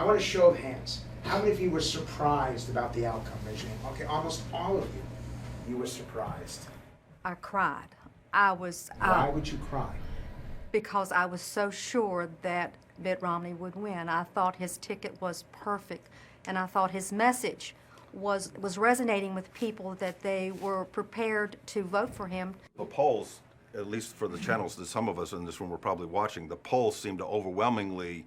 I want a show of hands. How many of you were surprised about the outcome? Raise your hand. Okay, almost all of you. You were surprised. I cried. I was. Why would you cry? Because I was so sure that Mitt Romney would win. I thought his ticket was perfect, and I thought his message was resonating with people, that they were prepared to vote for him. The polls, at least for the channels that some of us in this room were probably watching, the polls seem to overwhelmingly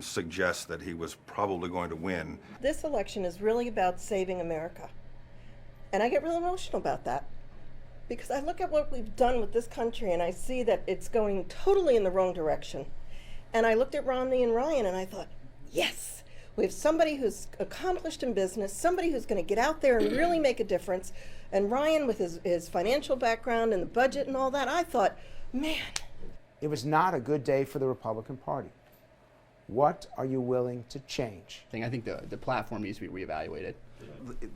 suggest that he was probably going to win. This election is really about saving America. And I get real emotional about that, because I look at what we've done with this country and I see that it's going totally in the wrong direction. And I looked at Romney and Ryan and I thought, yes, we have somebody who's accomplished in business, somebody who's going to get out there and really make a difference. And Ryan, with his financial background and the budget and all that, I thought, man. It was not a good day for the Republican Party. What are you willing to change? I think the platform needs to be reevaluated.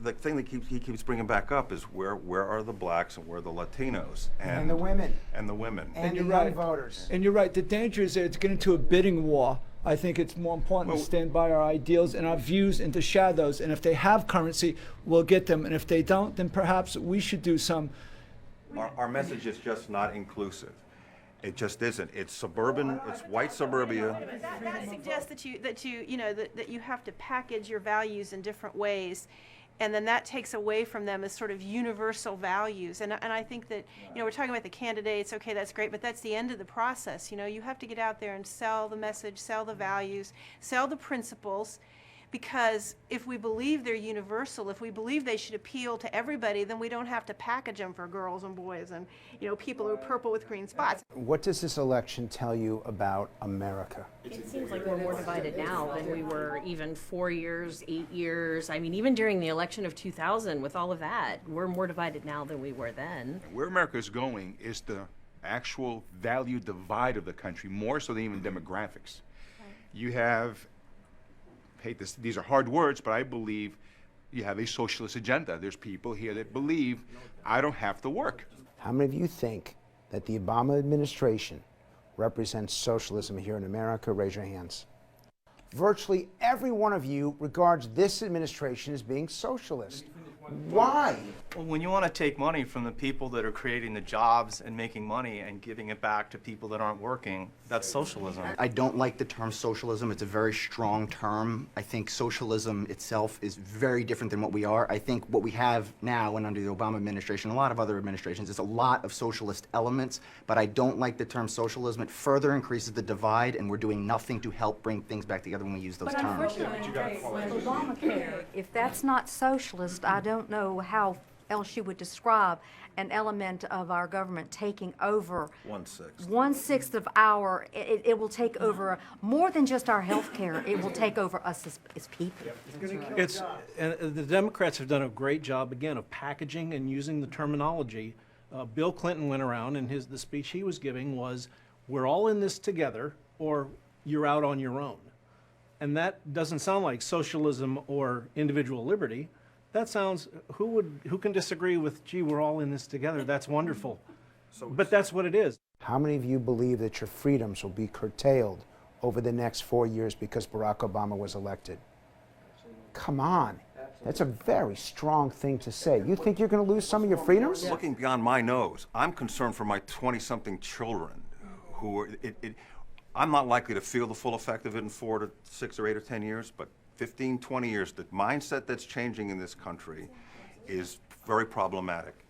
The thing that he keeps bringing back up is where are the blacks and where are the Latinos? And the women. And the women. And the you're young voters. And you're right. The danger is that it's getting to a bidding war. I think it's more important to stand by our ideals and our views and to share those. And if they have currency, we'll get them. And if they don't, then perhaps we should do some. Our message is just not inclusive. It just isn't. It's suburban. It's white suburbia. That suggests that you have to package your values in different ways, and then that takes away from them as sort of universal values. And I think that, we're talking about the candidates. Okay, that's great, but that's the end of the process. You have to get out there and sell the message, sell the values, sell the principles. Because if we believe they're universal, if we believe they should appeal to everybody, then we don't have to package them for girls and boys and, people who are purple with green spots. What does this election tell you about America? It seems like we're more divided now than we were even 4 years, 8 years. I mean, even during the election of 2000, with all of that, we're more divided now than we were then. Where America is going is the actual value divide of the country, more so than even demographics. You have, these are hard words, but I believe you have a socialist agenda. There's people here that believe I don't have to work. How many of you think that the Obama administration represents socialism here in America? Raise your hands. Virtually every one of you regards this administration as being socialist. Why? Well, when you want to take money from the people that are creating the jobs and making money and giving it back to people that aren't working, that's socialism. I don't like the term socialism. It's a very strong term. I think socialism itself is very different than what we are. I think what we have now and under the Obama administration, a lot of other administrations, is a lot of socialist elements, but I don't like the term socialism. It further increases the divide, and we're doing nothing to help bring things back together when we use those terms. With Obamacare, if that's not socialist, I don't know how else you would describe an element of our government taking over. 1/6. 1/6 of our, it will take over more than just our health care. It will take over us as people. And the Democrats have done a great job, again, of packaging and using the terminology. Bill Clinton went around, and the speech he was giving was, we're all in this together, or you're out on your own. And that doesn't sound like socialism or individual liberty. That sounds, who can disagree with, gee, we're all in this together, that's wonderful. But that's what it is. How many of you believe that your freedoms will be curtailed over the next 4 years because Barack Obama was elected? Come on. That's a very strong thing to say. You think you're going to lose some of your freedoms? Looking beyond my nose, I'm concerned for my 20-something children who are, I'm not likely to feel the full effect of it in 4 to 6 or 8 or 10 years, but 15, 20 years, the mindset that's changing in this country is very problematic.